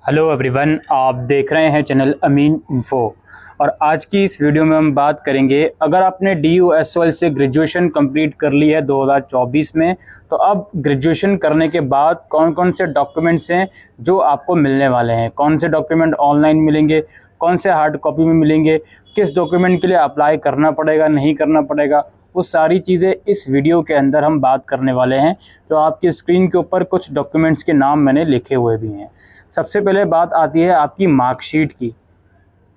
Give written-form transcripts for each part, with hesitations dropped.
Hello everyone, आप देख रहे हैं चैनल अमीन इन्फो। और आज की इस वीडियो में हम बात करेंगे, अगर आपने DUSOL से ग्रेजुएशन कंप्लीट कर ली है 2024 में, तो अब ग्रेजुएशन करने के बाद कौन कौन से डॉक्यूमेंट्स हैं जो आपको मिलने वाले हैं, कौन से डॉक्यूमेंट ऑनलाइन मिलेंगे, कौन से हार्ड कॉपी में मिलेंगे, किस डॉक्यूमेंट के लिए अप्लाई करना पड़ेगा नहीं करना पड़ेगा, वो सारी चीज़ें इस वीडियो के अंदर हम बात करने वाले हैं। तो आपकी स्क्रीन के ऊपर कुछ डॉक्यूमेंट्स के नाम मैंने लिखे हुए भी हैं। सबसे पहले बात आती है आपकी मार्कशीट की।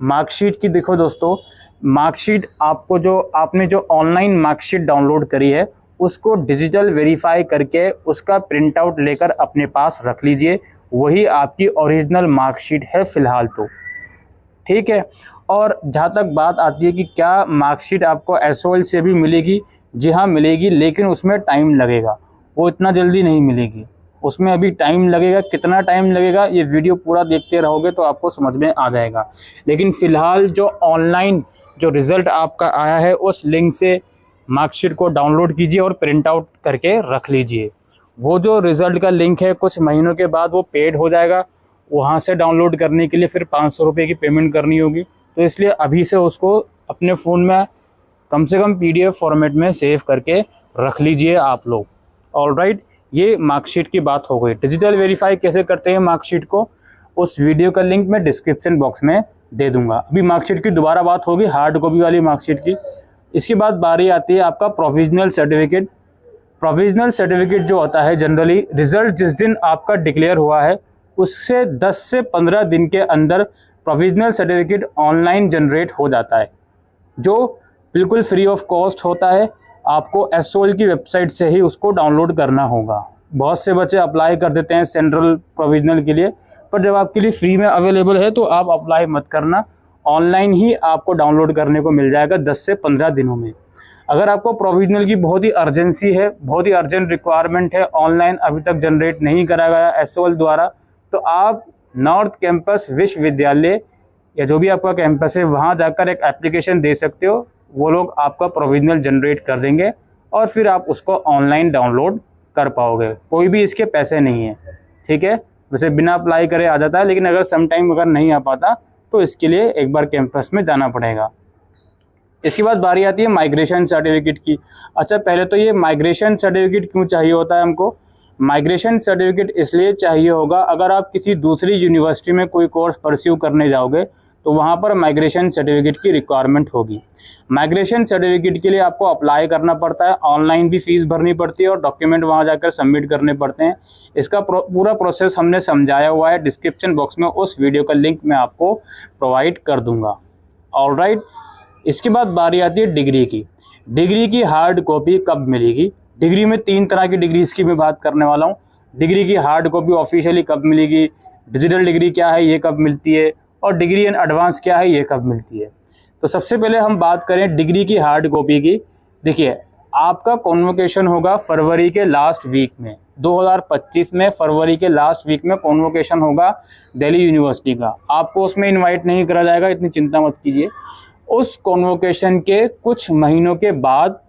मार्कशीट की देखो दोस्तों, मार्कशीट आपको जो आपने जो ऑनलाइन मार्कशीट डाउनलोड करी है उसको डिजिटल वेरीफाई करके उसका प्रिंट आउट लेकर अपने पास रख लीजिए। वही आपकी ओरिजिनल मार्कशीट है फ़िलहाल तो, ठीक है। और जहाँ तक बात आती है कि क्या मार्कशीट आपको SOL से भी मिलेगी, जी हाँ मिलेगी, लेकिन उसमें टाइम लगेगा, वो इतना जल्दी नहीं मिलेगी, उसमें अभी टाइम लगेगा। कितना टाइम लगेगा ये वीडियो पूरा देखते रहोगे तो आपको समझ में आ जाएगा। लेकिन फ़िलहाल जो ऑनलाइन जो रिज़ल्ट आपका आया है उस लिंक से मार्कशीट को डाउनलोड कीजिए और प्रिंट आउट करके रख लीजिए। वो जो रिज़ल्ट का लिंक है कुछ महीनों के बाद वो पेड हो जाएगा, वहाँ से डाउनलोड करने के लिए फिर 500 रुपये की पेमेंट करनी होगी। तो इसलिए अभी से उसको अपने फ़ोन में कम से कम PDF फॉर्मेट में सेव करके रख लीजिए आप लोग। ऑलराइट, ये मार्कशीट की बात हो गई। डिजिटल वेरीफाई कैसे करते हैं मार्कशीट को, उस वीडियो का लिंक मैं डिस्क्रिप्शन बॉक्स में दे दूंगा। अभी मार्कशीट की दोबारा बात होगी, हार्ड कॉपी वाली मार्कशीट की। इसके बाद बारी आती है आपका प्रोविजनल सर्टिफिकेट। प्रोविजनल सर्टिफिकेट जो होता है, जनरली रिजल्ट जिस दिन आपका डिक्लेयर हुआ है उससे 10 से 15 दिन के अंदर प्रोविजनल सर्टिफिकेट ऑनलाइन जनरेट हो जाता है, जो बिल्कुल फ्री ऑफ कॉस्ट होता है। आपको SOL की वेबसाइट से ही उसको डाउनलोड करना होगा। बहुत से बच्चे अप्लाई कर देते हैं सेंट्रल प्रोविजनल के लिए, पर जब आपके लिए फ्री में अवेलेबल है तो आप अप्लाई मत करना, ऑनलाइन ही आपको डाउनलोड करने को मिल जाएगा 10 से 15 दिनों में। अगर आपको प्रोविजनल की बहुत ही अर्जेंसी है, बहुत ही अर्जेंट रिक्वायरमेंट है, ऑनलाइन अभी तक जनरेट नहीं करा गया SOL द्वारा, तो आप नॉर्थ कैंपस विश्वविद्यालय या जो भी आपका कैंपस है वहाँ जाकर एक एप्लीकेशन दे सकते हो। वो लोग आपका प्रोविजनल जनरेट कर देंगे और फिर आप उसको ऑनलाइन डाउनलोड कर पाओगे। कोई भी इसके पैसे नहीं है, ठीक है। वैसे बिना अप्लाई करे आ जाता है, लेकिन अगर सम टाइम अगर नहीं आ पाता तो इसके लिए एक बार कैंपस में जाना पड़ेगा। इसके बाद बारी आती है माइग्रेशन सर्टिफिकेट की। अच्छा, पहले तो ये माइग्रेशन सर्टिफिकेट क्यों चाहिए होता है हमको? माइग्रेशन सर्टिफिकेट इसलिए चाहिए होगा, अगर आप किसी दूसरी यूनिवर्सिटी में कोई कोर्स परस्यू करने जाओगे तो वहाँ पर माइग्रेशन सर्टिफिकेट की रिक्वायरमेंट होगी। माइग्रेशन सर्टिफिकेट के लिए आपको अप्लाई करना पड़ता है, ऑनलाइन भी फीस भरनी पड़ती है और डॉक्यूमेंट वहाँ जाकर सबमिट करने पड़ते हैं। इसका पूरा प्रोसेस हमने समझाया हुआ है, डिस्क्रिप्शन बॉक्स में उस वीडियो का लिंक मैं आपको प्रोवाइड कर दूँगा। ऑलराइट, इसके बाद बारी आती है डिग्री की। डिग्री की हार्ड कॉपी कब मिलेगी? डिग्री में 3 तरह की डिग्रीज की मैं बात करने वाला हूँ। डिग्री की हार्ड कॉपी ऑफिशियली कब मिलेगी, डिजिटल डिग्री क्या है ये कब मिलती है, और डिग्री इन एडवांस क्या है ये कब मिलती है। तो सबसे पहले हम बात करें डिग्री की हार्ड कॉपी की। देखिए, आपका कॉन्वोकेशन होगा फरवरी के लास्ट वीक में, 2025 में फरवरी के लास्ट वीक में कॉन्वोकेशन होगा दिल्ली यूनिवर्सिटी का। आपको उसमें इन्वाइट नहीं करा जाएगा, इतनी चिंता मत कीजिए। उस कॉन्वोकेशन के कुछ महीनों के बाद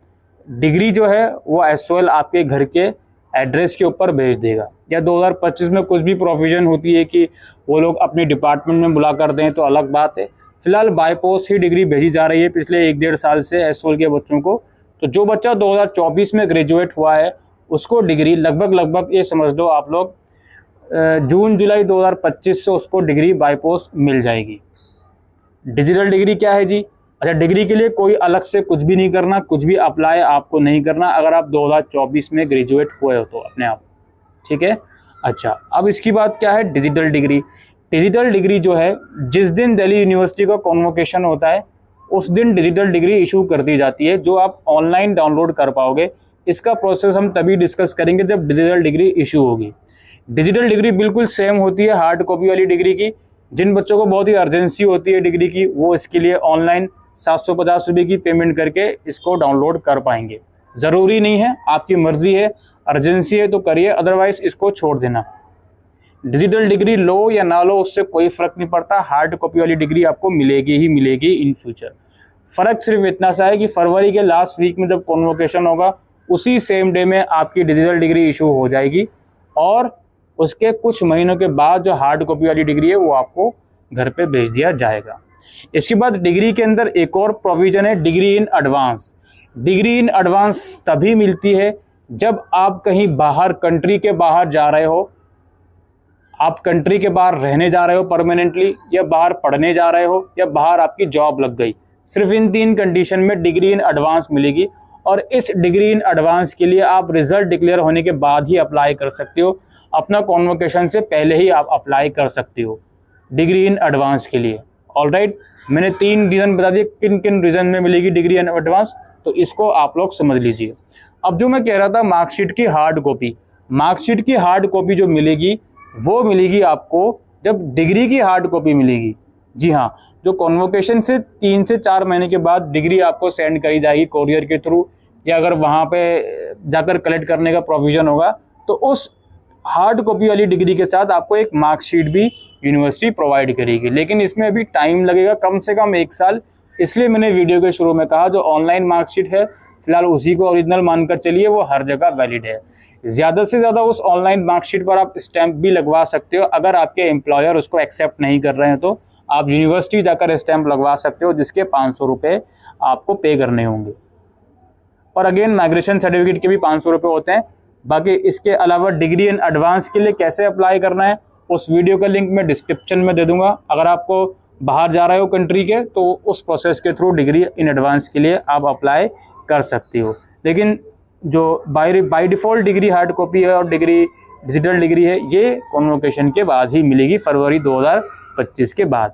डिग्री जो है वो SOL आपके घर के एड्रेस के ऊपर भेज देगा। या 2025 में कुछ भी प्रोविज़न होती है कि वो लोग अपने डिपार्टमेंट में बुला कर दें तो अलग बात है। फिलहाल बाय पोस्ट ही डिग्री भेजी जा रही है पिछले 1-1.5 साल से SOL के बच्चों को। तो जो बच्चा 2024 में ग्रेजुएट हुआ है उसको डिग्री लगभग ये समझ लो आप लोग जून जुलाई 2025 से उसको डिग्री बाय पोस्ट मिल जाएगी। डिजिटल डिग्री क्या है जी? अच्छा, डिग्री के लिए कोई अलग से कुछ भी नहीं करना, कुछ भी अप्लाई आपको नहीं करना अगर आप 2024 में ग्रेजुएट हुए हो तो अपने आप, ठीक है। अच्छा, अब इसकी बात क्या है, डिजिटल डिग्री। डिजिटल डिग्री जो है, जिस दिन दिल्ली यूनिवर्सिटी का कॉन्वोकेशन होता है उस दिन डिजिटल डिग्री इशू कर दी जाती है, जो आप ऑनलाइन डाउनलोड कर पाओगे। इसका प्रोसेस हम तभी डिस्कस करेंगे जब डिजिटल डिग्री इशू होगी। डिजिटल डिग्री बिल्कुल सेम होती है हार्ड कॉपी वाली डिग्री की। जिन बच्चों को बहुत ही अर्जेंसी होती है डिग्री की, वो इसके लिए ऑनलाइन 750 रुपये की पेमेंट करके इसको डाउनलोड कर पाएंगे। ज़रूरी नहीं है, आपकी मर्ज़ी है, अर्जेंसी है तो करिए, अदरवाइज़ इसको छोड़ देना। डिजिटल डिग्री लो या ना लो उससे कोई फ़र्क नहीं पड़ता, हार्ड कॉपी वाली डिग्री आपको मिलेगी ही मिलेगी इन फ्यूचर। फ़र्क सिर्फ इतना सा है कि फरवरी के लास्ट वीक में जब कॉन्वोकेशन होगा उसी सेम डे में आपकी डिजिटल डिग्री इशू हो जाएगी और उसके कुछ महीनों के बाद जो हार्ड कॉपी वाली डिग्री है वो आपको घर पे भेज दिया जाएगा। इसके बाद डिग्री के अंदर एक और प्रोविज़न है, degree in advance. Degree in advance तभी मिलती है जब आप कहीं बाहर, कंट्री के बाहर जा रहे हो, आप कंट्री के बाहर रहने जा रहे हो परमानेंटली, या बाहर पढ़ने जा रहे हो, या बाहर आपकी जॉब लग गई। सिर्फ इन 3 कंडीशन में डिग्री इन एडवांस मिलेगी। और इस डिग्री इन एडवांस के लिए आप रिजल्ट डिक्लेयर होने के बाद ही अप्लाई कर सकते हो, अपना कॉन्वोकेशन से पहले ही आप अप्लाई कर सकते हो डिग्री इन एडवांस के लिए। ऑलराइट, मैंने 3 रीज़न बता दिए किन किन रीज़न में मिलेगी डिग्री इन एडवांस, तो इसको आप लोग समझ लीजिए। अब जो मैं कह रहा था मार्कशीट की हार्ड कॉपी, मार्कशीट की हार्ड कॉपी जो मिलेगी वो मिलेगी आपको जब डिग्री की हार्ड कॉपी मिलेगी। जी हाँ, जो कॉन्वोकेशन से 3 से 4 महीने के बाद डिग्री आपको सेंड करी जाएगी कोरियर के थ्रू, या अगर वहाँ पे जाकर कलेक्ट करने का प्रोविज़न होगा तो उस हार्ड कॉपी वाली डिग्री के साथ आपको एक मार्कशीट भी यूनिवर्सिटी प्रोवाइड करेगी। लेकिन इसमें अभी टाइम लगेगा, कम से कम 1 साल। इसलिए मैंने वीडियो के शुरू में कहा जो ऑनलाइन मार्कशीट है फिलहाल उसी को ओरिजिनल मानकर चलिए, वो हर जगह वैलिड है। ज़्यादा से ज़्यादा उस ऑनलाइन मार्कशीट पर आप स्टैंप भी लगवा सकते हो। अगर आपके एम्प्लॉयर उसको एक्सेप्ट नहीं कर रहे हैं तो आप यूनिवर्सिटी जाकर स्टैंप लगवा सकते हो, जिसके 500 रुपये आपको पे करने होंगे। और अगेन माइग्रेशन सर्टिफिकेट के भी 500 रुपये होते हैं। बाकी इसके अलावा डिग्री इन एडवांस के लिए कैसे अप्लाई करना है उस वीडियो का लिंक मैं डिस्क्रिप्शन में दे दूंगा। अगर आपको बाहर जा रहे हो कंट्री के तो उस प्रोसेस के थ्रू डिग्री इन एडवांस के लिए आप अप्लाई कर सकती हो। लेकिन जो by default degree hard copy है और डिग्री डिजिटल डिग्री है, ये कॉन्वोकेशन के बाद ही मिलेगी, फरवरी 2025 के बाद।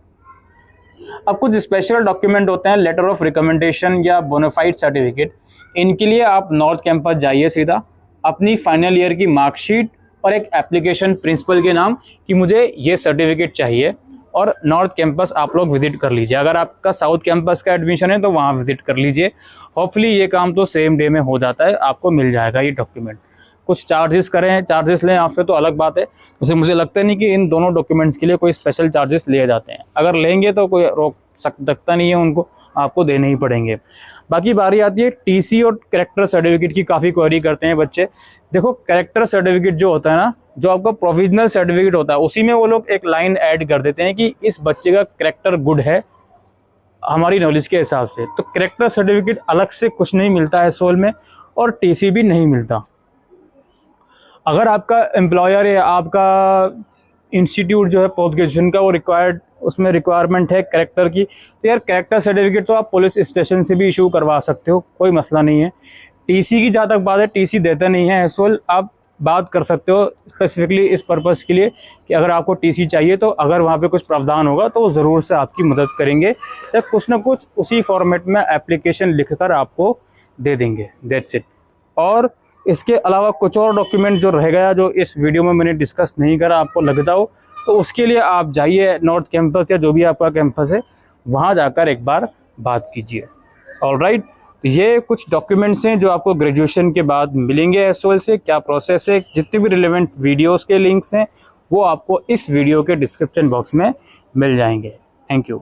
अब कुछ स्पेशल डॉक्यूमेंट होते हैं, लेटर ऑफ रिकमेंडेशन या बोनाफाइड सर्टिफिकेट। इनके लिए आप नॉर्थ कैंपस जाइए सीधा, अपनी फाइनल ईयर की मार्कशीट और एक एप्लीकेशन प्रिंसिपल के नाम कि मुझे ये सर्टिफिकेट चाहिए, और नॉर्थ कैंपस आप लोग विजिट कर लीजिए। अगर आपका साउथ कैंपस का एडमिशन है तो वहाँ विजिट कर लीजिए। होपफुली ये काम तो सेम डे में हो जाता है, आपको मिल जाएगा ये डॉक्यूमेंट। कुछ चार्जेस लें आपसे तो अलग बात है। वैसे मुझे लगता नहीं कि इन दोनों डॉक्यूमेंट्स के लिए कोई स्पेशल चार्जेस लिए जाते हैं। अगर लेंगे तो कोई रोक सकता नहीं है, उनको आपको देने ही पड़ेंगे। बाकी बारी आती है टीसी और कैरेक्टर सर्टिफिकेट की। काफ़ी क्वेरी करते हैं बच्चे। देखो, कैरेक्टर सर्टिफिकेट जो होता है ना, जो आपका प्रोविजनल सर्टिफिकेट होता है, उसी में वो लोग एक लाइन ऐड कर देते हैं कि इस बच्चे का कैरेक्टर गुड है हमारी नॉलेज के हिसाब से। तो कैरेक्टर सर्टिफिकेट अलग से कुछ नहीं मिलता है सोल में, और टीसी भी नहीं मिलता। अगर आपका एम्प्लॉयर या आपका इंस्टीट्यूट जो है पोस्ट ग्रेजुएशन का वो उसमें रिक्वायरमेंट है कैरेक्टर की, तो यार कैरेक्टर सर्टिफिकेट तो आप पुलिस स्टेशन से भी इशू करवा सकते हो, कोई मसला नहीं है। टीसी की जहाँ तक बात है, टीसी देता नहीं है एसओएल। आप बात कर सकते हो स्पेसिफिकली इस पर्पज़ के लिए कि अगर आपको टीसी चाहिए तो अगर वहाँ पे कुछ प्रावधान होगा तो वो ज़रूर से आपकी मदद करेंगे, या कुछ ना कुछ उसी फॉर्मेट में एप्लीकेशन लिखकर आपको दे देंगे। That's it. और इसके अलावा कुछ और डॉक्यूमेंट जो रह गया, जो इस वीडियो में मैंने डिस्कस नहीं करा, आपको लगता हो तो उसके लिए आप जाइए नॉर्थ कैंपस या जो भी आपका कैंपस है, वहाँ जाकर एक बार बात कीजिए। ऑलराइट, ये कुछ डॉक्यूमेंट्स हैं जो आपको ग्रेजुएशन के बाद मिलेंगे एसओएल से। क्या प्रोसेस है, जितने भी रिलेवेंट वीडियोस के लिंक्स हैं वो आपको इस वीडियो के डिस्क्रिप्शन बॉक्स में मिल जाएंगे। Thank you.